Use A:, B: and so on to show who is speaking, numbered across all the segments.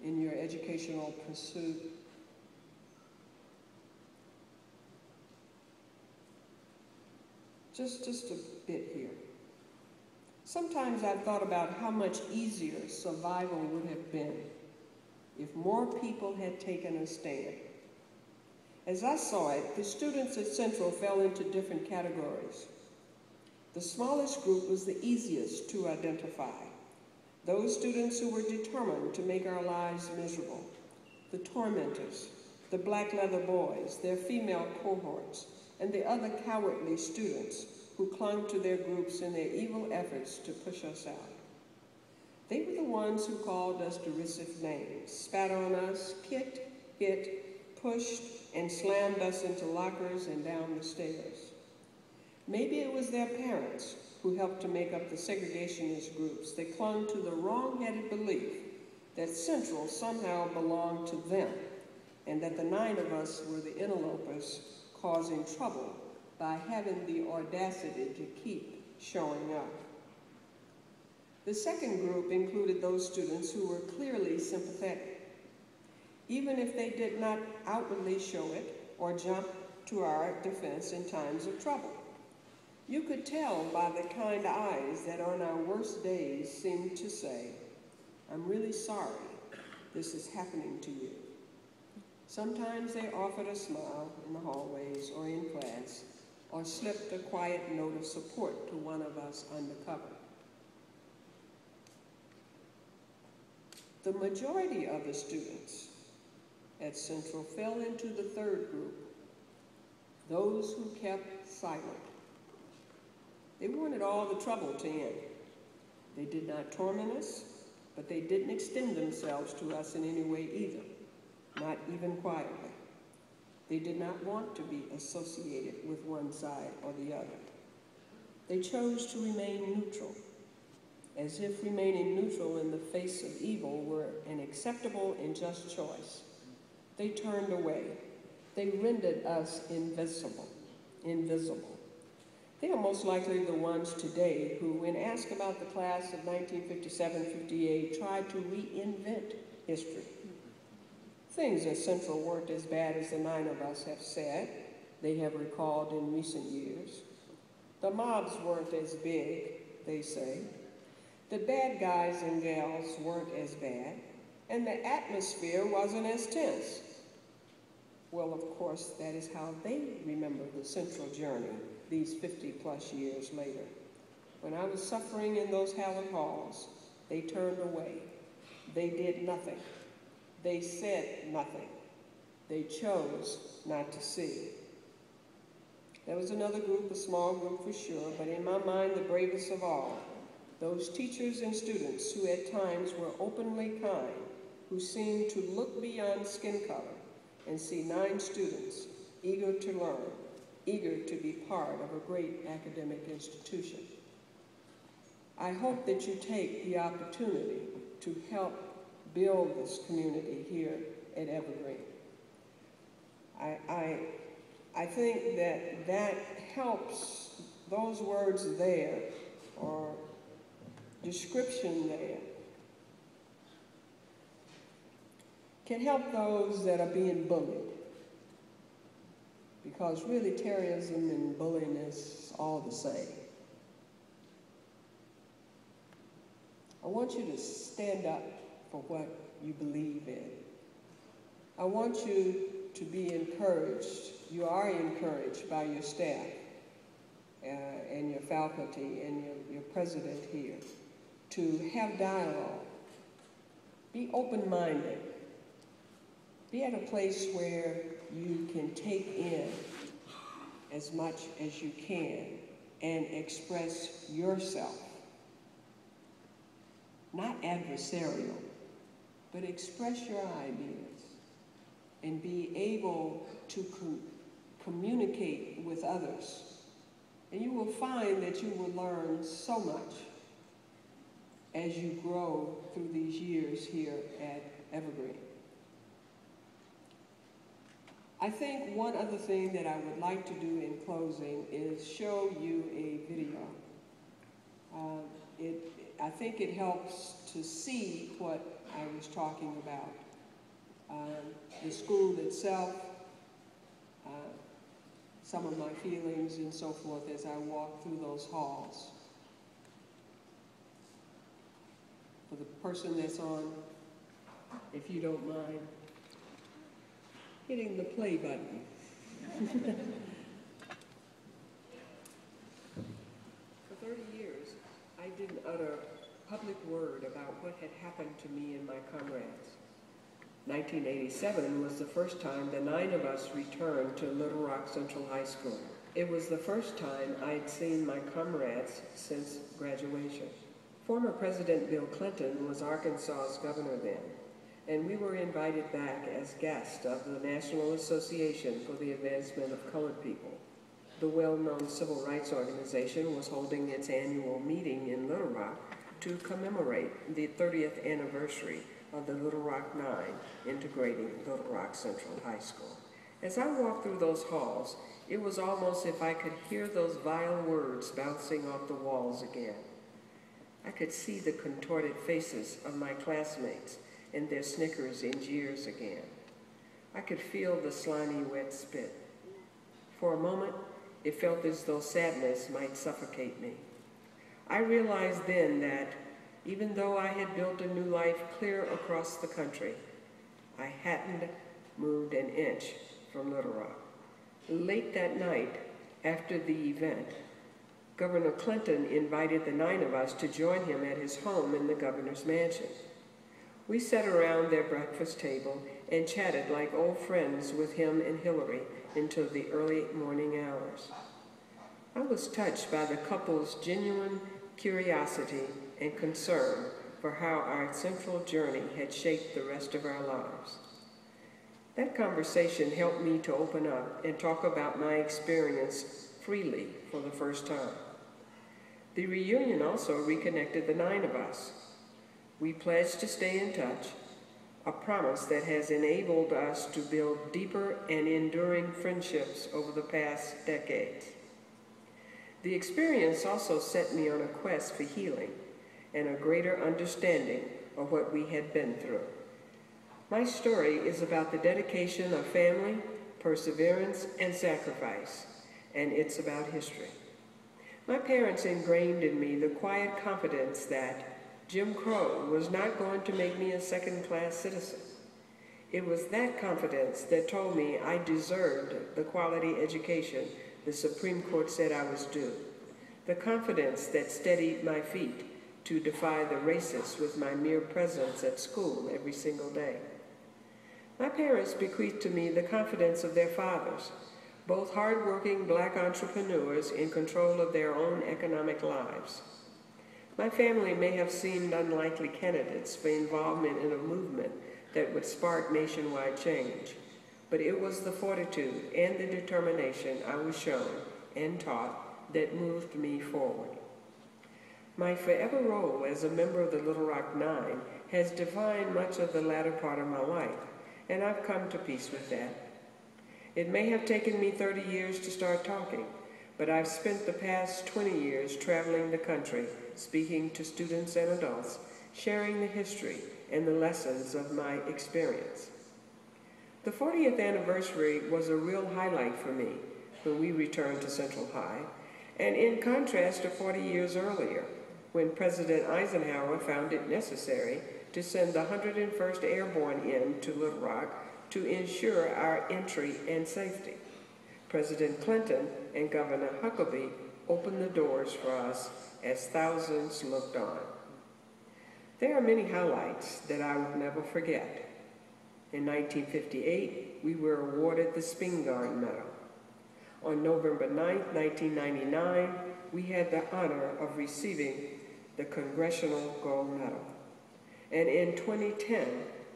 A: in your educational pursuit. Just a bit here. Sometimes I've thought about how much easier survival would have been if more people had taken a stand. As I saw it, the students at Central fell into different categories. The smallest group was the easiest to identify. Those students who were determined to make our lives miserable. The tormentors, the black leather boys, their female cohorts, and the other cowardly students who clung to their groups in their evil efforts to push us out. They were the ones who called us derisive names, spat on us, kicked, hit, pushed, and slammed us into lockers and down the stairs. Maybe it was their parents who helped to make up the segregationist groups that clung to the wrong-headed belief that Central somehow belonged to them and that the 9 of us were the interlopers causing trouble by having the audacity to keep showing up. The second group included those students who were clearly sympathetic, even if they did not outwardly show it or jump to our defense in times of trouble. You could tell by the kind eyes that on our worst days seemed to say, "I'm really sorry this is happening to you." Sometimes they offered a smile in the hallways or in class, or slipped a quiet note of support to one of us undercover. The majority of the students at Central fell into the third group, those who kept silent. They wanted all the trouble to end. They did not torment us, but they didn't extend themselves to us in any way either, not even quietly. They did not want to be associated with one side or the other. They chose to remain neutral, as if remaining neutral in the face of evil were an acceptable and just choice. They turned away. They rendered us invisible. They are most likely the ones today who, when asked about the class of 1957-58, tried to reinvent history. Things at Central weren't as bad as the 9 of us have said, they have recalled in recent years. The mobs weren't as big, they say. The bad guys and gals weren't as bad, and the atmosphere wasn't as tense. Well, of course, that is how they remember the Central journey these 50-plus years later. When I was suffering in those hallowed halls, they turned away. They did nothing. They said nothing. They chose not to see. There was another group, a small group for sure, but in my mind, the bravest of all, those teachers and students who at times were openly kind, who seemed to look beyond skin color and see 9 students eager to learn, eager to be part of a great academic institution. I hope that you take the opportunity to help build this community here at Evergreen. I think that helps, those words there, or description there, can help those that are being bullied. Because really terrorism and bullying is all the same. I want you to stand up for what you believe in. I want you to be encouraged. You are encouraged by your staff and your faculty and your president here to have dialogue. Be open-minded. Be at a place where you can take in as much as you can and express yourself. Not adversarial, but express your ideas and be able to communicate with others. And you will find that you will learn so much as you grow through these years here at Evergreen. I think one other thing that I would like to do in closing is show you a video. I think it helps to see what I was talking about. The school itself, some of my feelings and so forth as I walk through those halls. For the person that's on, if you don't mind, hitting the play button. For 30 years, I didn't utter a public word about what had happened to me and my comrades. 1987 was the first time the 9 of us returned to Little Rock Central High School. It was the first time I'd seen my comrades since graduation. Former President Bill Clinton was Arkansas's governor then, and we were invited back as guests of the National Association for the Advancement of Colored People. The well-known civil rights organization was holding its annual meeting in Little Rock to commemorate the 30th anniversary of the Little Rock 9 integrating Little Rock Central High School. As I walked through those halls, it was almost as if I could hear those vile words bouncing off the walls again. I could see the contorted faces of my classmates and their snickers and jeers again. I could feel the slimy, wet spit. For a moment, it felt as though sadness might suffocate me. I realized then that even though I had built a new life clear across the country, I hadn't moved an inch from Little Rock. Late that night, after the event, Governor Clinton invited the 9 of us to join him at his home in the governor's mansion. We sat around their breakfast table and chatted like old friends with him and Hillary until the early morning hours. I was touched by the couple's genuine curiosity and concern for how our central journey had shaped the rest of our lives. That conversation helped me to open up and talk about my experience freely for the first time. The reunion also reconnected the 9 of us. We pledged to stay in touch, a promise that has enabled us to build deeper and enduring friendships over the past decades. The experience also set me on a quest for healing and a greater understanding of what we had been through. My story is about the dedication of family, perseverance, and sacrifice, and it's about history. My parents ingrained in me the quiet confidence that Jim Crow was not going to make me a second-class citizen. It was that confidence that told me I deserved the quality education the Supreme Court said I was due. The confidence that steadied my feet to defy the racists with my mere presence at school every single day. My parents bequeathed to me the confidence of their fathers, both hard-working Black entrepreneurs in control of their own economic lives. My family may have seemed unlikely candidates for involvement in a movement that would spark nationwide change, but it was the fortitude and the determination I was shown and taught that moved me forward. My forever role as a member of the Little Rock 9 has defined much of the latter part of my life, and I've come to peace with that. It may have taken me 30 years to start talking, but I've spent the past 20 years traveling the country, speaking to students and adults, sharing the history and the lessons of my experience. The 40th anniversary was a real highlight for me when we returned to Central High, and in contrast to 40 years earlier, when President Eisenhower found it necessary to send the 101st Airborne in to Little Rock to ensure our entry and safety. President Clinton and Governor Huckabee opened the doors for us as thousands looked on. There are many highlights that I will never forget. In 1958, we were awarded the Spingarn Medal. On November 9, 1999, we had the honor of receiving the Congressional Gold Medal. And in 2010,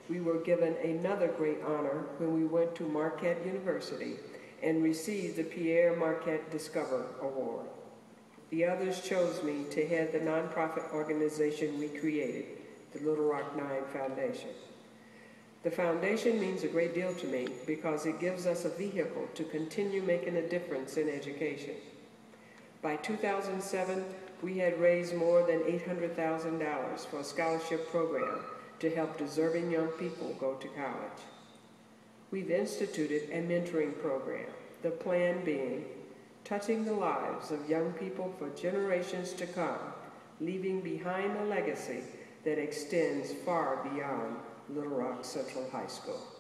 A: we were given another great honor when we went to Marquette University and received the Pierre Marquette Discover Award. The others chose me to head the nonprofit organization we created, the Little Rock 9 Foundation. The foundation means a great deal to me because it gives us a vehicle to continue making a difference in education. By 2007, we had raised more than $800,000 for a scholarship program to help deserving young people go to college. We've instituted a mentoring program, the plan being touching the lives of young people for generations to come, leaving behind a legacy that extends far beyond Little Rock Central High School.